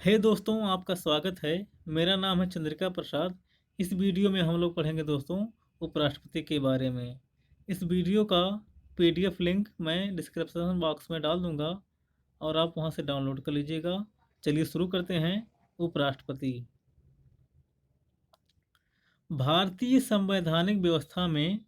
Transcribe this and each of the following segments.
हे दोस्तों, आपका स्वागत है। मेरा नाम है चंद्रिका प्रसाद। इस वीडियो में हम लोग पढ़ेंगे दोस्तों उपराष्ट्रपति के बारे में। इस वीडियो का पीडीएफ लिंक मैं डिस्क्रिप्शन बॉक्स में डाल दूंगा और आप वहां से डाउनलोड कर लीजिएगा। चलिए शुरू करते हैं। उपराष्ट्रपति। भारतीय संवैधानिक व्यवस्था में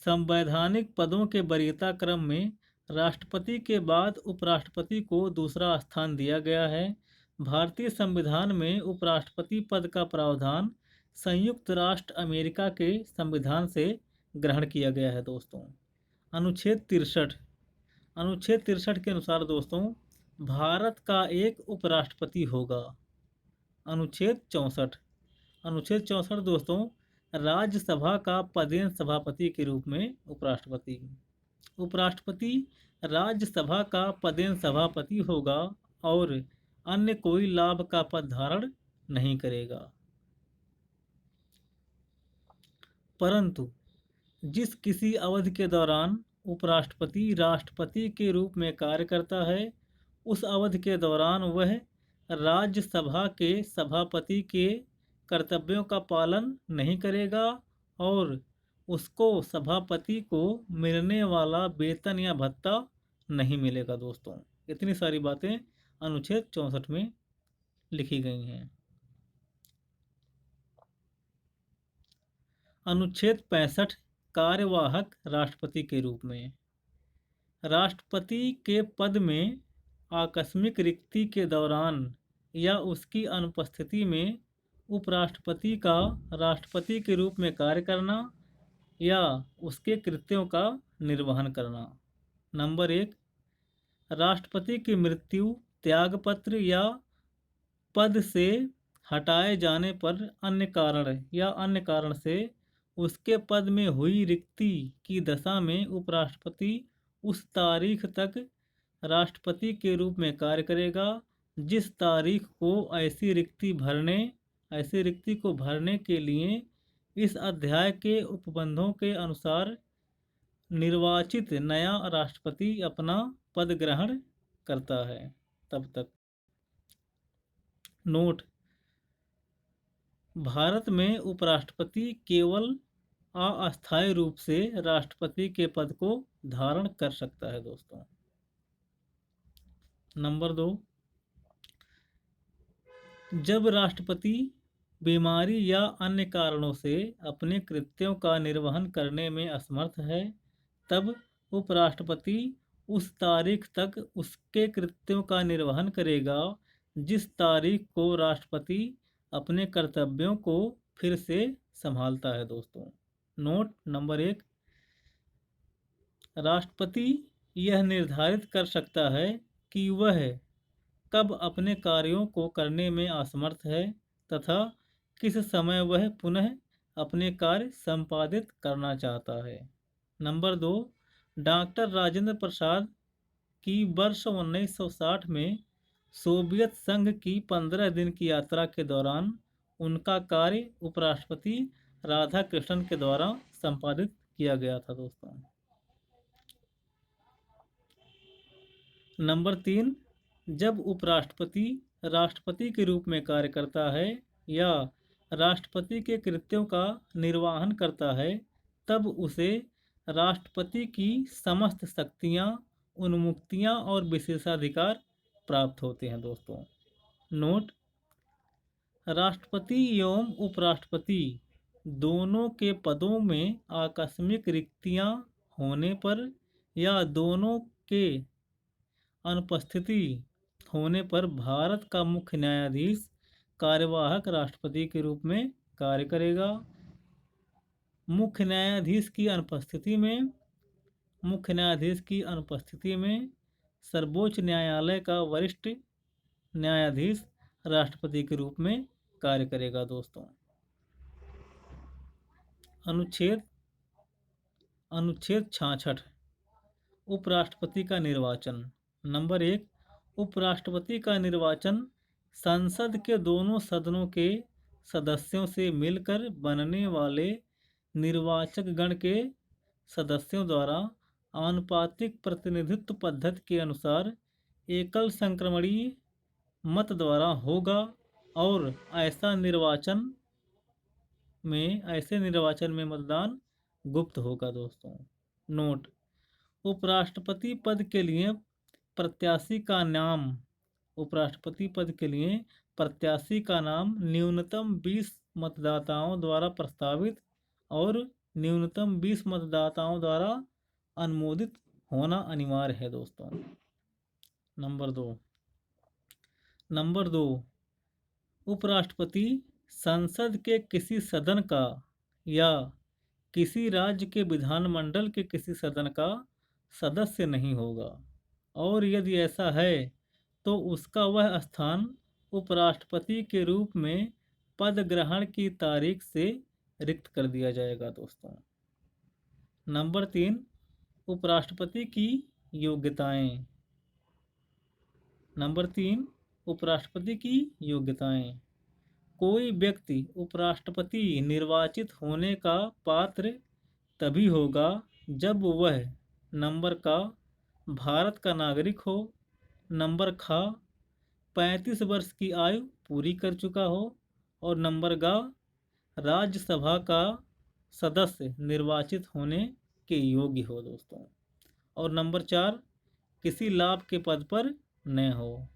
संवैधानिक पदों के वरीयता क्रम में राष्ट्रपति के बाद उपराष्ट्रपति को दूसरा स्थान दिया गया है। भारतीय संविधान में उपराष्ट्रपति पद का प्रावधान संयुक्त राष्ट्र अमेरिका के संविधान से ग्रहण किया गया है दोस्तों। अनुच्छेद 63। अनुच्छेद 63 के अनुसार दोस्तों भारत का एक उपराष्ट्रपति होगा। अनुच्छेद 64। अनुच्छेद 64 दोस्तों राज्यसभा का पदेन सभापति के रूप में उपराष्ट्रपति। उपराष्ट्रपति राज्यसभा का पदेन सभापति होगा और अन्य कोई लाभ का पद धारण नहीं करेगा। परंतु जिस किसी अवधि के दौरान उपराष्ट्रपति राष्ट्रपति के रूप में कार्य करता है, उस अवधि के दौरान वह राज्यसभा के सभापति के कर्तव्यों का पालन नहीं करेगा और उसको सभापति को मिलने वाला वेतन या भत्ता नहीं मिलेगा दोस्तों। इतनी सारी बातें अनुच्छेद 64 में लिखी गई हैं। अनुच्छेद 65 कार्यवाहक राष्ट्रपति के रूप में। राष्ट्रपति के पद में आकस्मिक रिक्ति के दौरान या उसकी अनुपस्थिति में उपराष्ट्रपति का राष्ट्रपति के रूप में कार्य करना या उसके कृत्यों का निर्वहन करना। नंबर 1, राष्ट्रपति की मृत्यु, त्यागपत्र या पद से हटाए जाने पर अन्य कारण से उसके पद में हुई रिक्ति की दशा में उपराष्ट्रपति उस तारीख तक राष्ट्रपति के रूप में कार्य करेगा जिस तारीख को ऐसी रिक्ति को भरने के लिए इस अध्याय के उपबंधों के अनुसार निर्वाचित नया राष्ट्रपति अपना पद ग्रहण करता है। तब तक नोट: भारत में उपराष्ट्रपति केवल अस्थायी रूप से राष्ट्रपति के पद को धारण कर सकता है दोस्तों। नंबर 2, जब राष्ट्रपति बीमारी या अन्य कारणों से अपने कृत्यों का निर्वहन करने में असमर्थ है, तब उपराष्ट्रपति उस तारीख तक उसके कृत्यों का निर्वहन करेगा जिस तारीख को राष्ट्रपति अपने कर्तव्यों को फिर से संभालता है दोस्तों। नोट नंबर 1, राष्ट्रपति यह निर्धारित कर सकता है कि वह कब अपने कार्यों को करने में असमर्थ है तथा किस समय वह पुनः अपने कार्य संपादित करना चाहता है। नंबर 2, डॉक्टर राजेंद्र प्रसाद की वर्ष 1960 में सोवियत संघ की 15 दिन की यात्रा के दौरान उनका कार्य उपराष्ट्रपति राधाकृष्णन के द्वारा संपादित किया गया था दोस्तों। नंबर 3, जब उपराष्ट्रपति राष्ट्रपति के रूप में कार्य करता है या राष्ट्रपति के कृत्यों का निर्वहन करता है, तब उसे राष्ट्रपति की समस्त शक्तियां, उन्मुक्तियां और विशेषाधिकार प्राप्त होते हैं दोस्तों। नोट: राष्ट्रपति एवं उपराष्ट्रपति दोनों के पदों में आकस्मिक रिक्तियां होने पर या दोनों के अनुपस्थिति होने पर भारत का मुख्य न्यायाधीश कार्यवाहक राष्ट्रपति के रूप में कार्य करेगा। मुख्य न्यायाधीश की अनुपस्थिति में सर्वोच्च न्यायालय का वरिष्ठ न्यायाधीश राष्ट्रपति के रूप में कार्य करेगा दोस्तों। अनुच्छेद 66 उपराष्ट्रपति का निर्वाचन। नंबर 1, उपराष्ट्रपति का निर्वाचन संसद के दोनों सदनों के सदस्यों से मिलकर बनने वाले निर्वाचक गण के सदस्यों द्वारा आनुपातिक प्रतिनिधित्व पद्धति के अनुसार एकल संक्रमणीय मत द्वारा होगा और ऐसे निर्वाचन में मतदान गुप्त होगा दोस्तों। नोट: उपराष्ट्रपति पद के लिए प्रत्याशी का नाम उपराष्ट्रपति पद के लिए प्रत्याशी का नाम न्यूनतम 20 मतदाताओं द्वारा प्रस्तावित और न्यूनतम 20 मतदाताओं द्वारा अनुमोदित होना अनिवार्य है दोस्तों। नंबर दो, उपराष्ट्रपति संसद के किसी सदन का या किसी राज्य के विधानमंडल के किसी सदन का सदस्य नहीं होगा, और यदि ऐसा है तो उसका वह स्थान उपराष्ट्रपति के रूप में पद ग्रहण की तारीख से रिक्त कर दिया जाएगा दोस्तों। नंबर 3, उपराष्ट्रपति की योग्यताएं। नंबर 3, उपराष्ट्रपति की योग्यताएं। कोई व्यक्ति उपराष्ट्रपति निर्वाचित होने का पात्र तभी होगा जब वह नंबर का भारत का नागरिक हो, नंबर ख 35 वर्ष की आयु पूरी कर चुका हो, और नंबर ग राज्यसभा का सदस्य निर्वाचित होने के योग्य हो दोस्तों, और नंबर 4 किसी लाभ के पद पर न हो।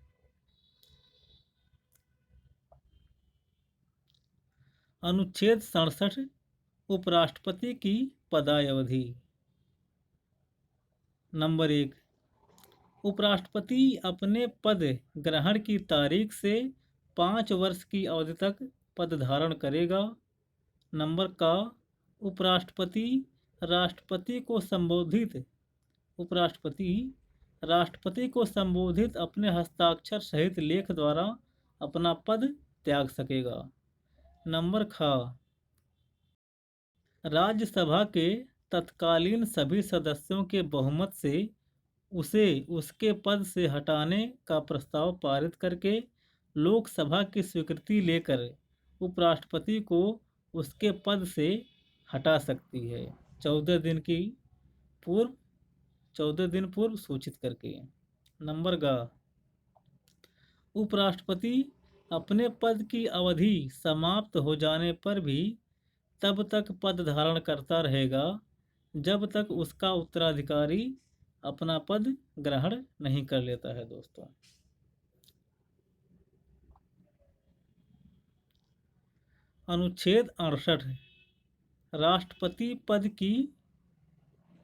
अनुच्छेद 67 उपराष्ट्रपति की पदावधि। नंबर 1, उपराष्ट्रपति अपने पद ग्रहण की तारीख से 5 वर्ष की अवधि तक पद धारण करेगा। नंबर का उपराष्ट्रपति राष्ट्रपति को संबोधित अपने हस्ताक्षर सहित लेख द्वारा अपना पद त्याग सकेगा। नंबर ख राज्यसभा के तत्कालीन सभी सदस्यों के बहुमत से उसे उसके पद से हटाने का प्रस्ताव पारित करके लोकसभा की स्वीकृति लेकर उपराष्ट्रपति को उसके पद से हटा सकती है 14 दिन पूर्व सूचित करके। नंबर ग उपराष्ट्रपति अपने पद की अवधि समाप्त हो जाने पर भी तब तक पद धारण करता रहेगा जब तक उसका उत्तराधिकारी अपना पद ग्रहण नहीं कर लेता है दोस्तों। अनुच्छेद 68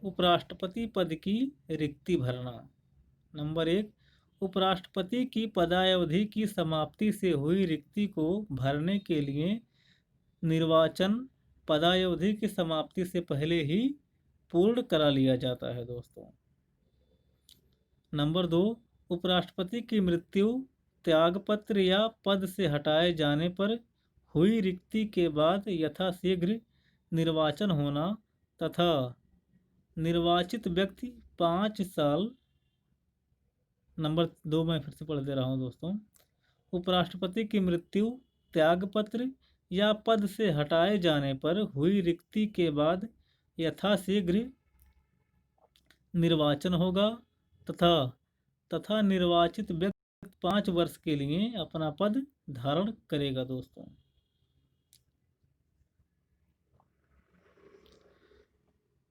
उपराष्ट्रपति पद की रिक्ति भरना। नंबर 1, उपराष्ट्रपति की पदावधि की समाप्ति से हुई रिक्ति को भरने के लिए निर्वाचन पदावधि की समाप्ति से पहले ही पूर्ण करा लिया जाता है दोस्तों। नंबर 2, उपराष्ट्रपति की मृत्यु, त्यागपत्र या पद से हटाए जाने पर हुई रिक्ति के बाद यथाशीघ्र निर्वाचन होना तथा निर्वाचित व्यक्ति 5 साल। नंबर 2 मैं फिर से पढ़ दे रहा हूँ दोस्तों। उपराष्ट्रपति की मृत्यु, त्यागपत्र या पद से हटाए जाने पर हुई रिक्ति के बाद यथाशीघ्र निर्वाचन होगा तथा निर्वाचित व्यक्ति 5 वर्ष के लिए अपना पद धारण करेगा दोस्तों।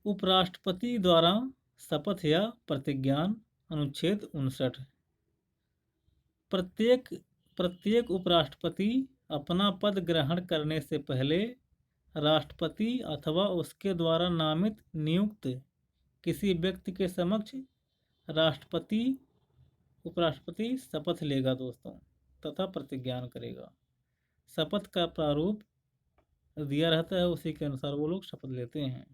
उपराष्ट्रपति द्वारा शपथ या प्रतिज्ञान। अनुच्छेद 59 प्रत्येक उपराष्ट्रपति अपना पद ग्रहण करने से पहले राष्ट्रपति अथवा उसके द्वारा नामित नियुक्त किसी व्यक्ति के समक्ष उपराष्ट्रपति शपथ लेगा दोस्तों तथा प्रतिज्ञान करेगा। शपथ का प्रारूप दिया रहता है, उसी के अनुसार वो लोग शपथ लेते हैं।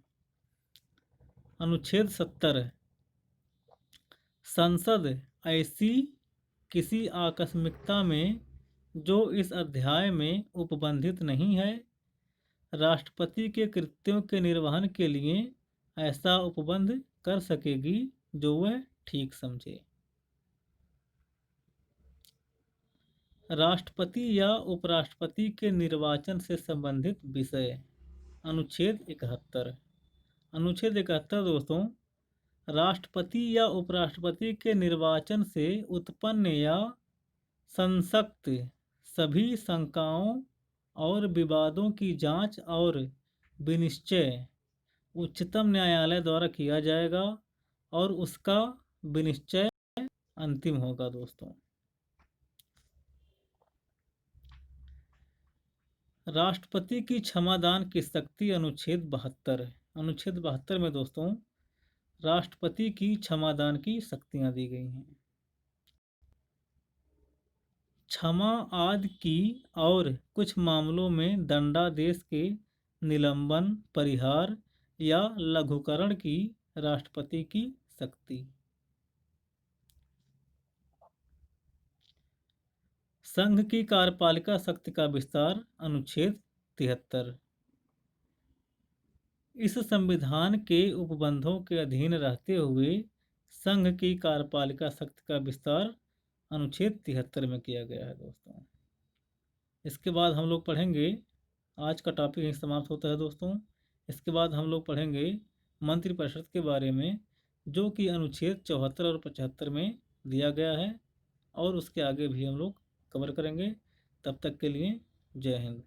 अनुच्छेद 70 संसद ऐसी किसी आकस्मिकता में जो इस अध्याय में उपबंधित नहीं है राष्ट्रपति के कृत्यों के निर्वहन के लिए ऐसा उपबंध कर सकेगी जो वह ठीक समझे। राष्ट्रपति या उपराष्ट्रपति के निर्वाचन से संबंधित विषय। अनुच्छेद 71 दोस्तों, राष्ट्रपति या उपराष्ट्रपति के निर्वाचन से उत्पन्न या संसक्त सभी शंकाओं और विवादों की जांच और विनिश्चय उच्चतम न्यायालय द्वारा किया जाएगा और उसका विनिश्चय अंतिम होगा दोस्तों। राष्ट्रपति की क्षमादान की शक्ति अनुच्छेद 72। अनुच्छेद 72 में दोस्तों राष्ट्रपति की क्षमादान की शक्तियां दी गई हैं। क्षमा आदि की और कुछ मामलों में दंडादेश के निलंबन, परिहार या लघुकरण की राष्ट्रपति की शक्ति। संघ की कार्यपालिका शक्ति का विस्तार अनुच्छेद 73। इस संविधान के उपबंधों के अधीन रहते हुए संघ की कार्यपालिका शक्ति का विस्तार अनुच्छेद 73 में किया गया है दोस्तों। इसके बाद हम लोग पढ़ेंगे, आज का टॉपिक यहीं समाप्त होता है दोस्तों। इसके बाद हम लोग पढ़ेंगे मंत्रिपरिषद के बारे में, जो कि अनुच्छेद 74 और 75 में दिया गया है, और उसके आगे भी हम लोग कवर करेंगे। तब तक के लिए जय हिंद।